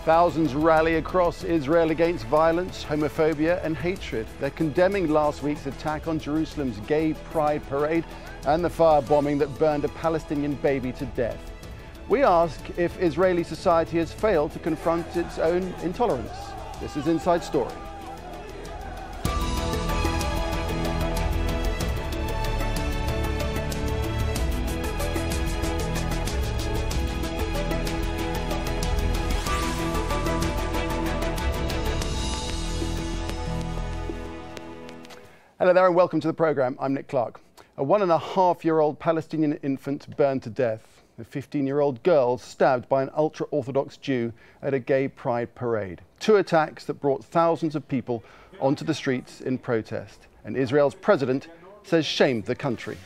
Thousands rally across Israel against violence, homophobia and hatred. They're condemning last week's attack on Jerusalem's gay pride parade and the firebombing that burned a Palestinian baby to death. We ask if Israeli society has failed to confront its own intolerance. This is Inside Story. Hello there and welcome to the programme. I'm Nick Clark. A 1.5-year-old Palestinian infant burned to death. A 15-year-old girl stabbed by an ultra-Orthodox Jew at a gay pride parade. Two attacks that brought thousands of people onto the streets in protest. And Israel's president says shamed the country.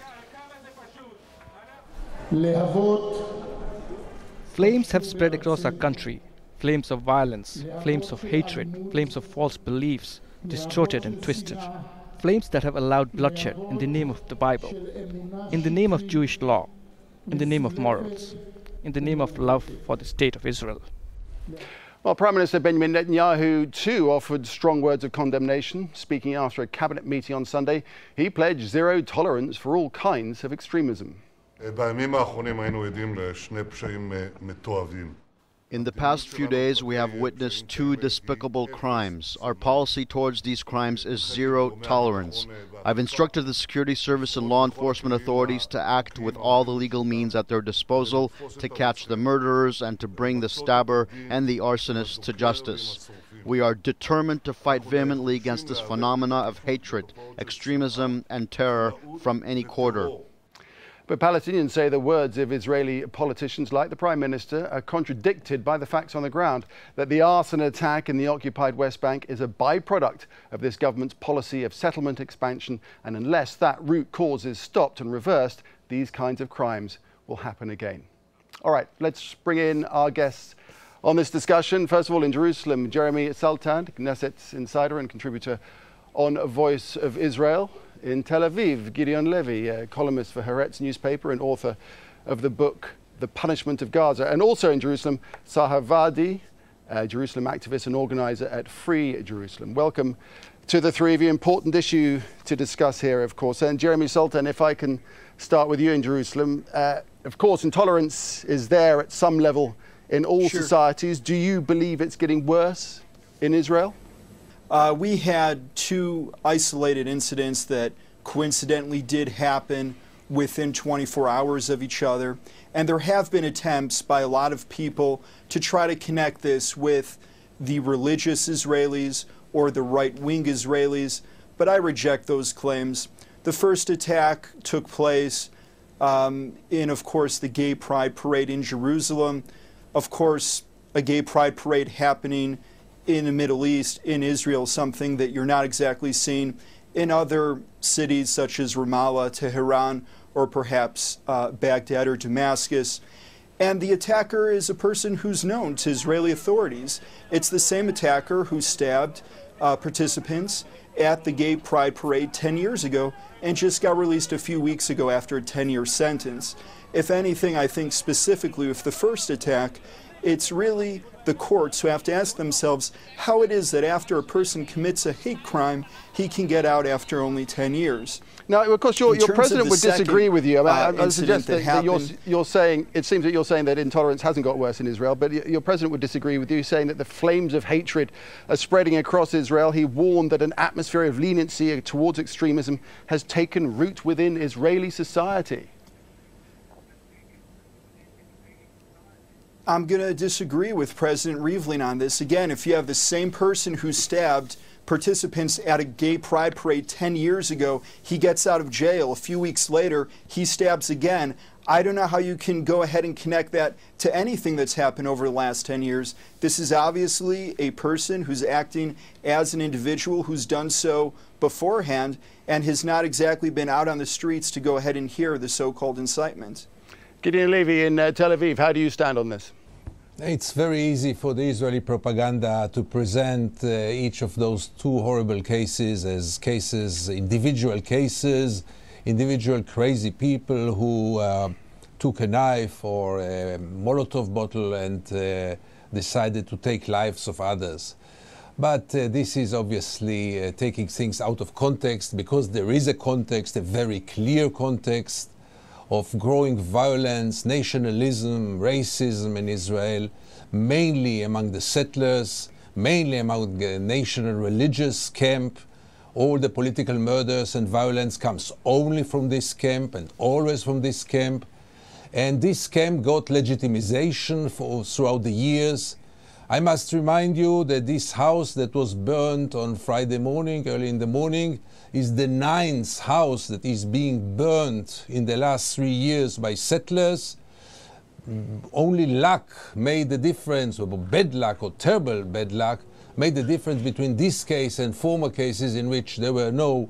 Flames have spread across our country. Flames of violence, flames of hatred, flames of false beliefs, distorted and twisted. Flames that have allowed bloodshed in the name of the Bible, in the name of Jewish law, in the name of morals, in the name of love for the state of Israel. Well, Prime Minister Benjamin Netanyahu too offered strong words of condemnation. Speaking after a cabinet meeting on Sunday, he pledged zero tolerance for all kinds of extremism. In the past few days, we have witnessed two despicable crimes. Our policy towards these crimes is zero tolerance. I've instructed the security service and law enforcement authorities to act with all the legal means at their disposal to catch the murderers and to bring the stabber and the arsonist to justice. We are determined to fight vehemently against this phenomena of hatred, extremism, and terror from any quarter. But Palestinians say the words of Israeli politicians like the Prime Minister are contradicted by the facts on the ground, that the arson attack in the occupied West Bank is a byproduct of this government's policy of settlement expansion, and unless that root cause is stopped and reversed, these kinds of crimes will happen again. All right, let's bring in our guests on this discussion. First of all, in Jerusalem, Jeremy Sultan, Knesset insider and contributor on Voice of Israel. In Tel Aviv, Gideon Levy, a columnist for Haaretz newspaper and author of the book The Punishment of Gaza. And also in Jerusalem, Sahar Vardi, a Jerusalem activist and organizer at Free Jerusalem. Welcome to the three of you. Important issue to discuss here, of course. And Jeremy Sultan, if I can start with you in Jerusalem. Of course, intolerance is there at some level in all societies. Do you believe it's getting worse in Israel? We had two isolated incidents that coincidentally did happen within 24 hours of each other. And there have been attempts by a lot of people to try to connect this with the religious Israelis or the right-wing Israelis, but I reject those claims. The first attack took place in, of course, the gay pride parade in Jerusalem. Of course, a gay pride parade happening in the Middle East, in Israel, something that you're not exactly seeing in other cities such as Ramallah, Tehran, or perhaps Baghdad or Damascus. And the attacker is a person who's known to Israeli authorities. It's the same attacker who stabbed participants at the gay pride parade 10 years ago and just got released a few weeks ago after a 10-year sentence. If anything, I think specifically with the first attack, it's really the courts who have to ask themselves how it is that after a person commits a hate crime, he can get out after only 10 years. Now, of course, your president would disagree with you. I suggest that you're saying, it seems that you're saying that intolerance hasn't got worse in Israel, but your president would disagree with you, saying that the flames of hatred are spreading across Israel. He warned that an atmosphere of leniency towards extremism has taken root within Israeli society. I'm going to disagree with President Rivlin on this. Again, if you have the same person who stabbed participants at a gay pride parade 10 years ago, he gets out of jail. A few weeks later, he stabs again. I don't know how you can go ahead and connect that to anything that's happened over the last 10 years. This is obviously a person who's acting as an individual who's done so beforehand and has not exactly been out on the streets to go ahead and hear the so-called incitement. Gideon Levy in Tel Aviv, how do you stand on this? It's very easy for the Israeli propaganda to present each of those two horrible cases as cases, individual crazy people who took a knife or a Molotov bottle and decided to take lives of others. But this is obviously taking things out of context, because there is a context, a very clear context of growing violence, nationalism, racism in Israel, mainly among the settlers, mainly among the national religious camp. All the political murders and violence comes only from this camp and always from this camp. And this camp got legitimization throughout the years. I must remind you that this house that was burned on Friday morning, early in the morning, is the 9th house that is being burned in the last 3 years by settlers. Only luck made the difference, or bad luck, or terrible bad luck, made the difference between this case and former cases in which there were no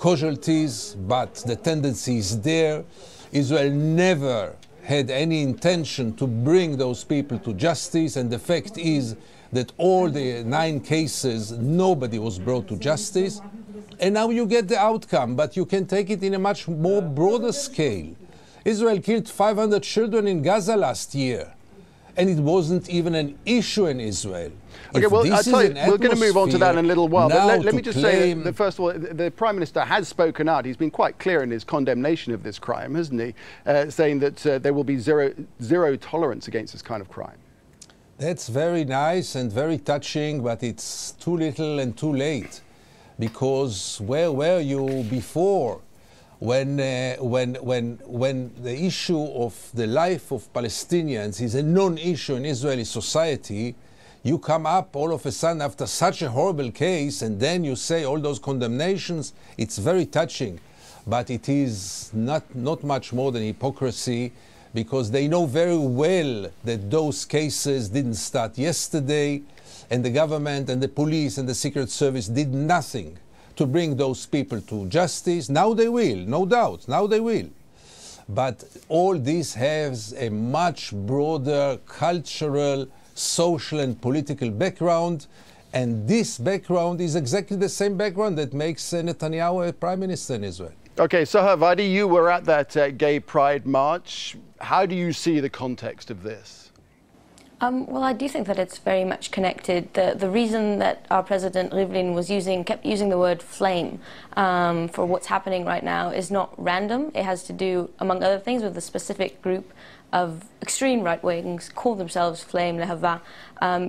casualties, but the tendency is there. Israel never had any intention to bring those people to justice, and the fact is that all the 9 cases, nobody was brought to justice. And now you get the outcome, but you can take it in a much more broader scale. Israel killed 500 children in Gaza last year, and it wasn't even an issue in Israel. Okay, well, I'll tell you, we're going to move on to that in a little while. But let me just say that, first of all, the Prime Minister has spoken out. He's been quite clear in his condemnation of this crime, hasn't he? Saying that there will be zero tolerance against this kind of crime. That's very nice and very touching, but it's too little and too late. Because where were you before? When the issue of the life of Palestinians is a non-issue in Israeli society, you come up all of a sudden after such a horrible case, and then you say all those condemnations. It's very touching, but it is not much more than hypocrisy, because they know very well that those cases didn't start yesterday, and the government and the police and the Secret Service did nothing to bring those people to justice. Now they will, no doubt, now they will. But all this has a much broader cultural, social and political background, and this background is exactly the same background that makes Netanyahu a prime minister in Israel. Okay, so Vadi, you were at that gay pride march. How do you see the context of this? Well, I do think that it's very much connected. The reason that our President Rivlin kept using the word flame for what's happening right now is not random. It has to do, among other things, with a specific group of extreme right-wings, call themselves Flame Lehava,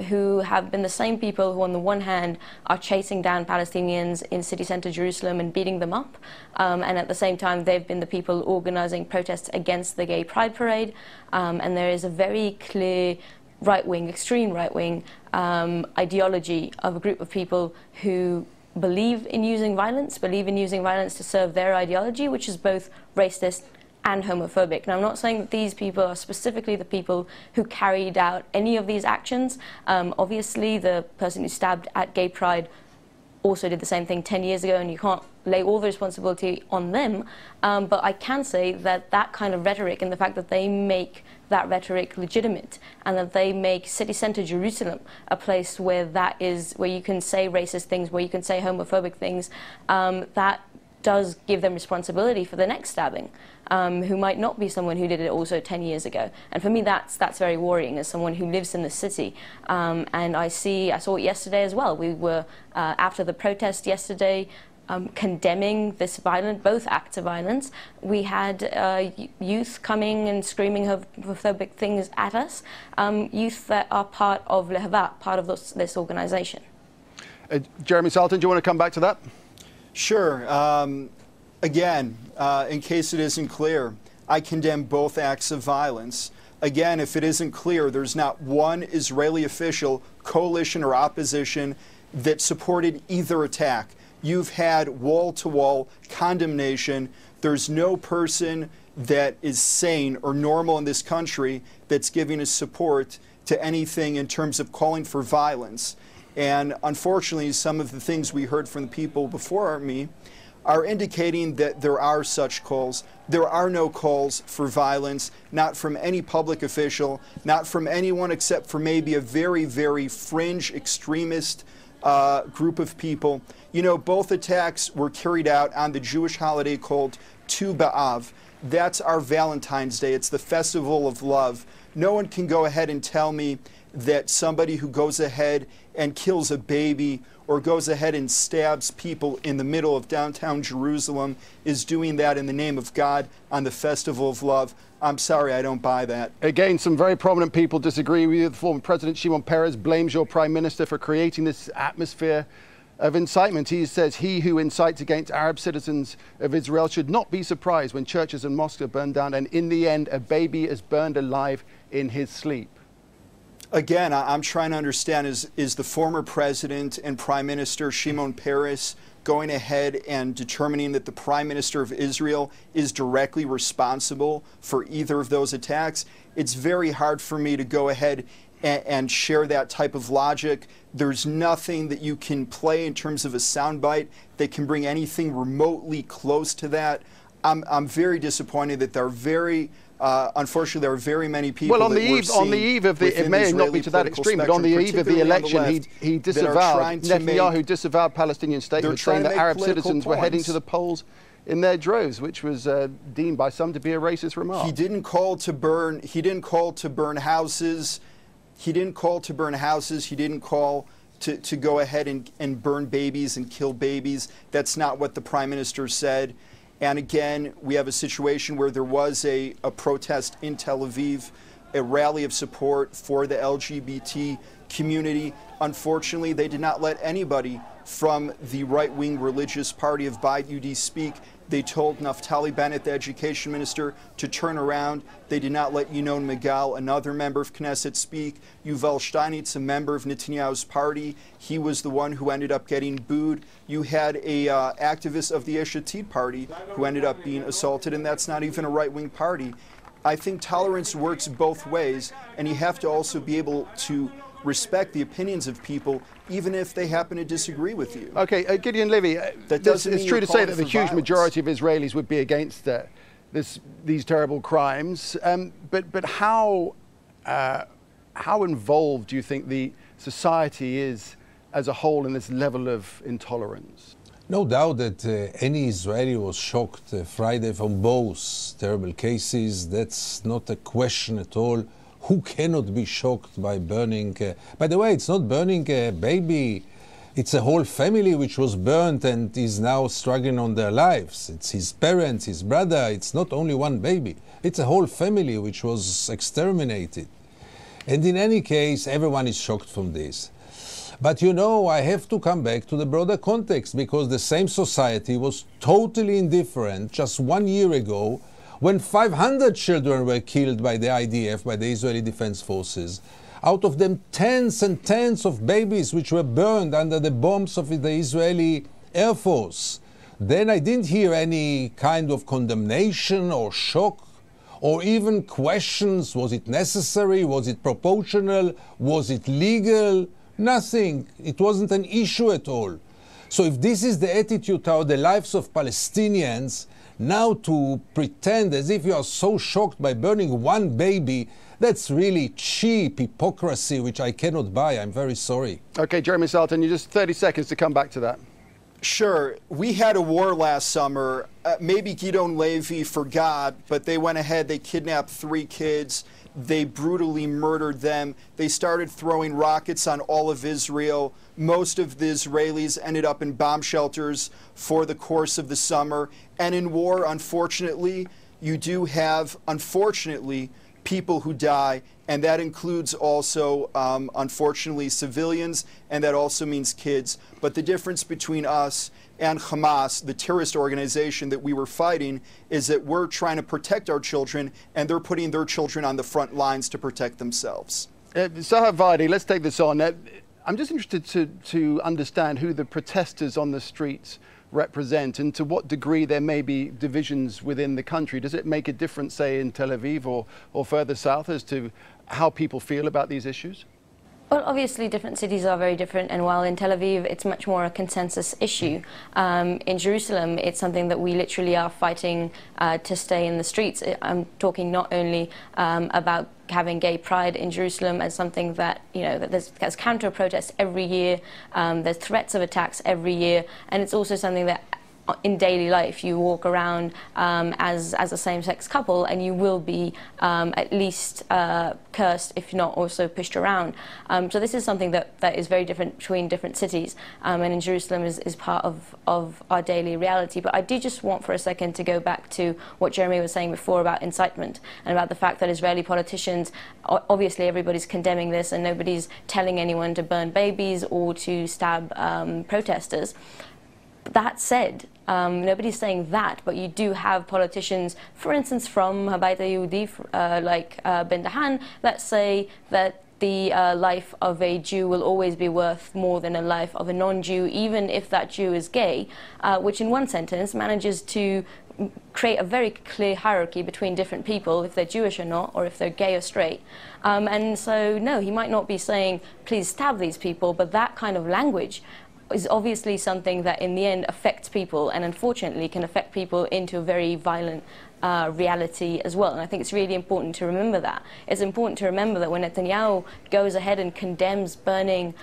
who have been the same people who on the one hand are chasing down Palestinians in city centre Jerusalem and beating them up, and at the same time they've been the people organising protests against the gay pride parade, and there is a very clear right-wing, extreme right-wing ideology of a group of people who believe in using violence to serve their ideology, which is both racist and homophobic. Now, I'm not saying that these people are specifically the people who carried out any of these actions. Obviously, the person who stabbed at Gay Pride also did the same thing 10 years ago, and you can't lay all the responsibility on them. But I can say that that kind of rhetoric, and the fact that they make that rhetoric legitimate, and that they make city centre Jerusalem a place where where you can say racist things, where you can say homophobic things, that does give them responsibility for the next stabbing, who might not be someone who did it also 10 years ago. And for me, that's very worrying as someone who lives in the city. And I saw it yesterday as well. We were, after the protest yesterday, condemning both acts of violence. We had youth coming and screaming homophobic things at us, youth that are part of Lehava, part of this organisation. Jeremy Salton, do you want to come back to that? Sure. Again, in case it isn't clear, I condemn both acts of violence. Again, if it isn't clear, there's not one Israeli official, coalition or opposition that supported either attack. You've had wall-to-wall condemnation. There's no person that is sane or normal in this country that's giving us support to anything in terms of calling for violence. And unfortunately, some of the things we heard from the people before me are indicating that there are such calls. There are no calls for violence, not from any public official, not from anyone except for maybe a very, very fringe extremist group of people. You know, both attacks were carried out on the Jewish holiday called Tu B'Av. That's our Valentine's Day. It's the festival of love. No one can go ahead and tell me that somebody who goes ahead and kills a baby or goes ahead and stabs people in the middle of downtown Jerusalem is doing that in the name of God on the Festival of Love. I'm sorry, I don't buy that. Again, some very prominent people disagree with you. The former President Shimon Peres blames your Prime Minister for creating this atmosphere of incitement. He says he who incites against Arab citizens of Israel should not be surprised when churches and mosques are burned down, and in the end, a baby is burned alive in his sleep. Again, I'm trying to understand, is the former President and Prime Minister Shimon Peres going ahead and determining that the Prime Minister of Israel is directly responsible for either of those attacks? It's very hard for me to go ahead and share that type of logic. There's nothing that you can play in terms of a soundbite that can bring anything remotely close to that. I'm very disappointed that there are unfortunately, there are very many people. Well, on the eve of the, it may not be to that extreme, but on the eve of the election, he disavowed, Netanyahu disavowed Palestinian statements saying that Arab citizens were heading to the polls in their droves, which was deemed by some to be a racist remark. He didn't call to burn. He didn't call to burn houses. He didn't call to burn houses. He didn't call to go ahead and burn babies and kill babies. That's not what the Prime Minister said. And again, we have a situation where there was a protest in Tel Aviv, a rally of support for the LGBT community. Unfortunately, they did not let anybody from the right-wing religious party of Bayit Yehudi speak. They told Naftali Bennett, the education minister, to turn around. They did not let Ynnon Megal, another member of Knesset, speak. Yuval Steinitz, a member of Netanyahu's party, he was the one who ended up getting booed. You had a activist of the Yesh Atid party who ended up being assaulted, and that's not even a right-wing party. I think tolerance works both ways, and you have to also be able to respect the opinions of people, even if they happen to disagree with you. Okay, Gideon Levy, it's true to say that the huge majority of Israelis would be against these terrible crimes, but how involved do you think the society is as a whole in this level of intolerance? No doubt that any Israeli was shocked Friday from both terrible cases. That's not a question at all. Who cannot be shocked by burning? By the way, it's not burning a baby. It's a whole family which was burnt and is now struggling on their lives. It's his parents, his brother. It's not only one baby. It's a whole family which was exterminated. And in any case, everyone is shocked from this. But you know, I have to come back to the broader context, because the same society was totally indifferent just 1 year ago when 500 children were killed by the IDF, by the Israeli Defense Forces. Out of them, tens and tens of babies which were burned under the bombs of the Israeli Air Force. Then I didn't hear any kind of condemnation or shock or even questions. Was it necessary? Was it proportional? Was it legal? Nothing. It wasn't an issue at all. So if this is the attitude toward the lives of Palestinians, now to pretend as if you are so shocked by burning one baby, that's really cheap hypocrisy, which I cannot buy. I'm very sorry. Okay, Jeremy Salton, you just 30 seconds to come back to that. Sure. We had a war last summer. Maybe Gideon Levy forgot, but they went ahead, they kidnapped 3 kids. They brutally murdered them. They started throwing rockets on all of Israel. Most of the Israelis ended up in bomb shelters for the course of the summer. And in war, unfortunately, you do have, unfortunately, people who die, and that includes also, unfortunately, civilians, and that also means kids. But the difference between us and Hamas, the terrorist organization that we were fighting, is that we're trying to protect our children, and they're putting their children on the front lines to protect themselves. Sahar Vardi, let's take this on. I'm just interested to understand who the protesters on the streets represent, and to what degree there may be divisions within the country. Does it make a difference, say, in Tel Aviv or further south, as to how people feel about these issues? Well, obviously different cities are very different, and while in Tel Aviv it's much more a consensus issue, in Jerusalem it's something that we literally are fighting to stay in the streets. I'm talking not only about having gay pride in Jerusalem as something that, you know, that there's counter-protests every year, there's threats of attacks every year, and it's also something that in daily life. You walk around as a same-sex couple, and you will be at least cursed, if not also pushed around. So this is something that is very different between different cities, and in Jerusalem is part of our daily reality. But I do just want for a second to go back to what Jeremy was saying before about incitement and about the fact that Israeli politicians, obviously everybody's condemning this and nobody's telling anyone to burn babies or to stab protesters. That said, nobody's saying that, but you do have politicians, for instance, from Habayit Yehudi, like Ben Dahan, that say that the life of a Jew will always be worth more than a life of a non-Jew, even if that Jew is gay, which in one sentence manages to create a very clear hierarchy between different people, if they're Jewish or not, or if they're gay or straight. And so, no, he might not be saying, please stab these people, but that kind of language is obviously something that in the end affects people, and unfortunately can affect people into a very violent reality as well. And I think it's really important to remember that. It's important to remember that when Netanyahu goes ahead and condemns burning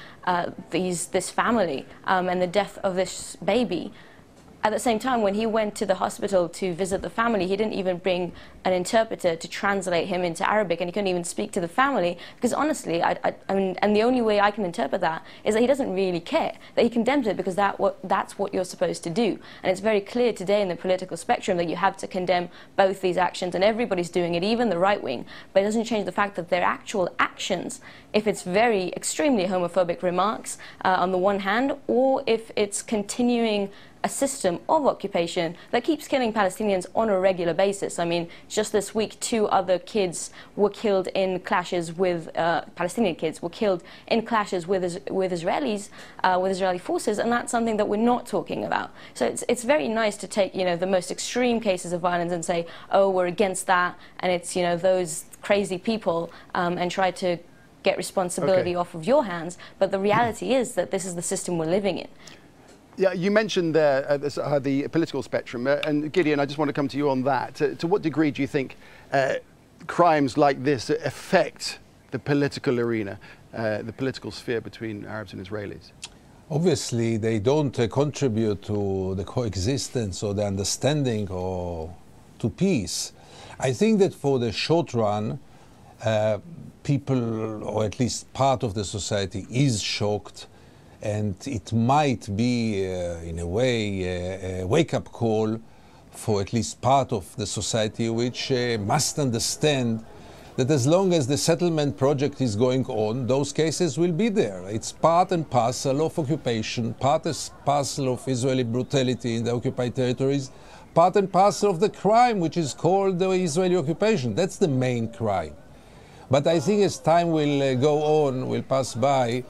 this family and the death of this baby, at the same time, when he went to the hospital to visit the family, he didn't even bring an interpreter to translate him into Arabic, and he couldn't even speak to the family, because honestly, I mean, and the only way I can interpret that is that he doesn't really care, that he condemns it because that's what you're supposed to do. And it's very clear today in the political spectrum that you have to condemn both these actions, and everybody's doing it, even the right wing, but it doesn't change the fact that their actual actions, if it's very extremely homophobic remarks on the one hand, or if it's continuing a system of occupation that keeps killing Palestinians on a regular basis. I mean, just this week, 2 other kids were killed in clashes with, Palestinian kids were killed in clashes with Israelis, with Israeli forces, and that's something that we're not talking about. So it's very nice to take, you know, the most extreme cases of violence and say, oh, we're against that, and it's, you know, those crazy people, and try to get responsibility off of your hands. But the reality is that this is the system we're living in. Yeah, you mentioned there the political spectrum, and Gideon, I just want to come to you on that. To what degree do you think crimes like this affect the political arena, the political sphere between Arabs and Israelis? Obviously, they don't contribute to the coexistence or the understanding or to peace. I think that for the short run, people, or at least part of the society, is shocked. And it might be, in a way, a wake-up call for at least part of the society, which must understand that as long as the settlement project is going on, those cases will be there. It's part and parcel of occupation, part and parcel of Israeli brutality in the occupied territories, part and parcel of the crime which is called the Israeli occupation. That's the main crime. But I think as time will go on, will pass by,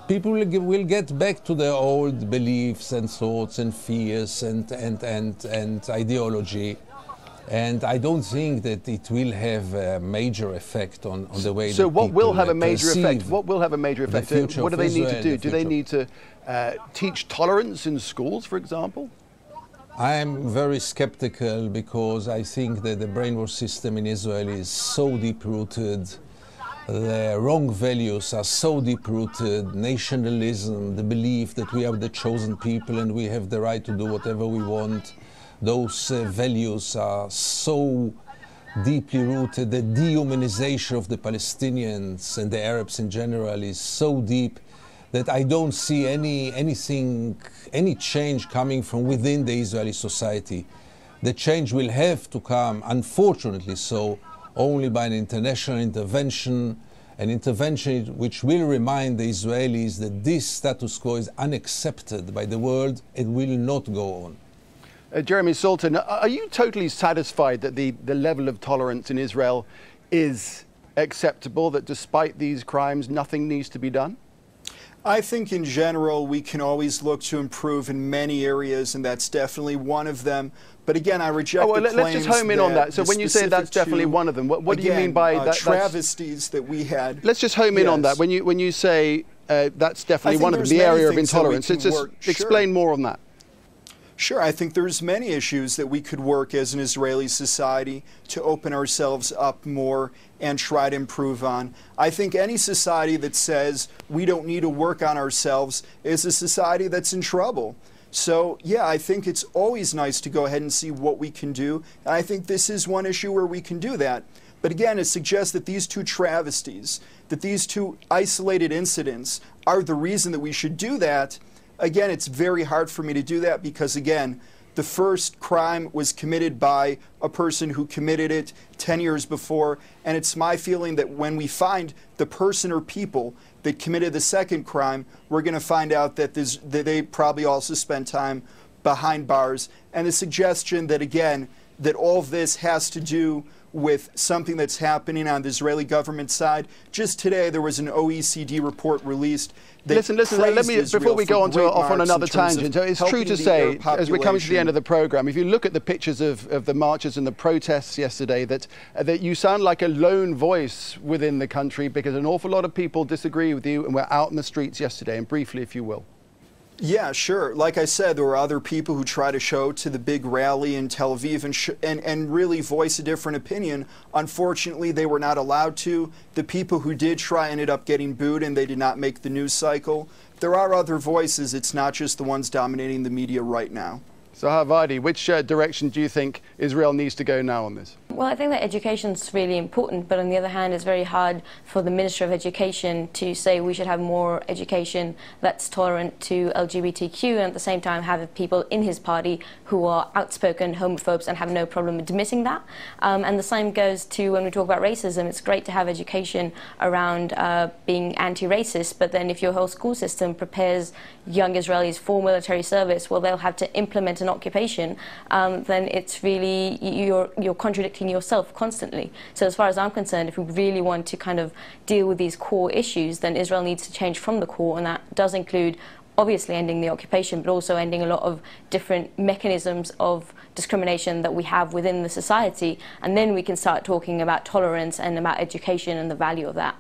people will get back to their old beliefs and thoughts and fears and ideology. And I don't think that it will have a major effect on the way so that what people will have a major effect? perceive What will have a major effect? future What do of they need to Israel, do? the Do they future- need to teach tolerance in schools, for example? I am very skeptical because I think that the brainwash system in Israel is so deep-rooted. The wrong values are so deep-rooted, nationalism, the belief that we are the chosen people and we have the right to do whatever we want. Those values are so deeply rooted. The dehumanization of the Palestinians and the Arabs in general is so deep that I don't see any change coming from within the Israeli society. The change will have to come, unfortunately so, only by an international intervention, an intervention which will remind the Israelis that this status quo is unaccepted by the world and will not go on. Jeremy Sultan, are you totally satisfied that the level of tolerance in Israel is acceptable, that despite these crimes, nothing needs to be done? I think in general we can always look to improve in many areas, and that's definitely one of them. But again, I reject the claims. Let's just home in on that. So when you say that's definitely one of them, what do you mean by that? Travesties that we had. Let's just home in on that. When you say that's definitely one of them, the area of intolerance. Let's just explain more on that. Sure, I think there's many issues that we could work as an Israeli society to open ourselves up more and try to improve on. I think any society that says we don't need to work on ourselves is a society that's in trouble. So, yeah, I think it's always nice to go ahead and see what we can do. And I think this is one issue where we can do that. But again, it suggests that these two travesties, that these two isolated incidents are the reason that we should do that. Again, it's very hard for me to do that because, again, the first crime was committed by a person who committed it 10 years before, and it's my feeling that when we find the person or people that committed the second crime, we're going to find out that they probably also spent time behind bars. And the suggestion that, again, that all of this has to do with something that's happening on the Israeli government side. Just today, there was an OECD report released. Listen, let me, before we go off on another tangent, it's true to say, as we're coming to the end of the program, if you look at the pictures of the marches and the protests yesterday, that you sound like a lone voice within the country because an awful lot of people disagree with you and were out in the streets yesterday. And briefly, if you will. Yeah, sure. Like I said, there were other people who try to show to the big rally in Tel Aviv and really voice a different opinion. Unfortunately, they were not allowed to. The people who did try ended up getting booed, and they did not make the news cycle. There are other voices. It's not just the ones dominating the media right now. Zaha Vardi, which direction do you think Israel needs to go now on this? Well, I think that education is really important, but on the other hand, it's very hard for the Minister of Education to say we should have more education that's tolerant to LGBTQ and at the same time have people in his party who are outspoken homophobes and have no problem admitting that. And the same goes to when we talk about racism. It's great to have education around being anti-racist, but then if your whole school system prepares young Israelis for military service, well, they'll have to implement an occupation, then it's really, you're contradicting yourself constantly. So as far as I'm concerned, if we really want to kind of deal with these core issues, then Israel needs to change from the core, and that does include obviously ending the occupation, but also ending a lot of different mechanisms of discrimination that we have within the society, and then we can start talking about tolerance and about education and the value of that.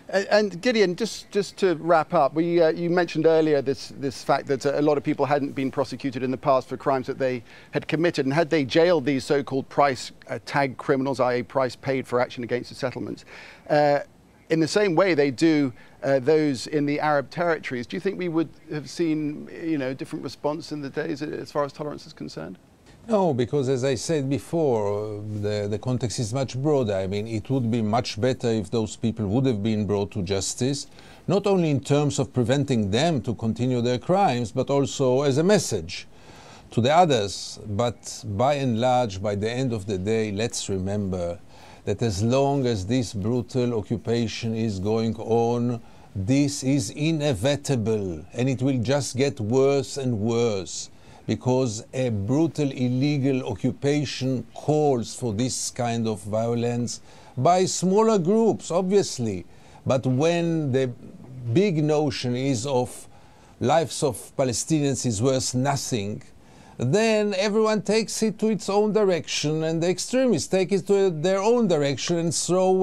And Gideon, just to wrap up, you mentioned earlier this fact that a lot of people hadn't been prosecuted in the past for crimes that they had committed, and had they jailed these so-called price tag criminals, i.e. price paid for action against the settlements, in the same way they do those in the Arab territories, do you think we would have seen different response in the days as far as tolerance is concerned? No, because as I said before, the context is much broader. I mean, it would be much better if those people would have been brought to justice, not only in terms of preventing them to continue their crimes, but also as a message to the others. But by and large, by the end of the day, let's remember that as long as this brutal occupation is going on, this is inevitable, and it will just get worse and worse, because a brutal illegal occupation calls for this kind of violence by smaller groups, obviously. But when the big notion is of lives of Palestinians is worth nothing, then everyone takes it to its own direction, and the extremists take it to their own direction and throw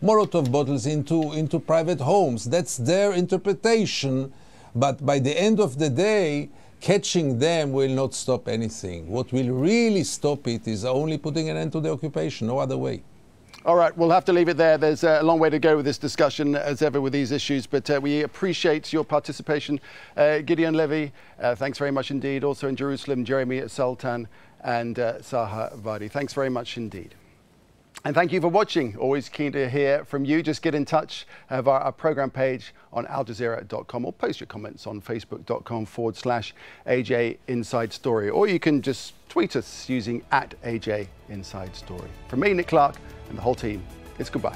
Molotov bottles into private homes. That's their interpretation. But by the end of the day, catching them will not stop anything. What will really stop it is only putting an end to the occupation, no other way. All right, we'll have to leave it there. There's a long way to go with this discussion, as ever with these issues, but we appreciate your participation. Gideon Levy, thanks very much indeed. Also in Jerusalem, Jeremy Sultan and Zaha Vardi. Thanks very much indeed. And thank you for watching. Always keen to hear from you. Just get in touch via our program page on aljazeera.com or post your comments on facebook.com/AJ Inside Story. Or you can just tweet us using @AJ Inside Story. From me, Nick Clark, and the whole team, it's goodbye.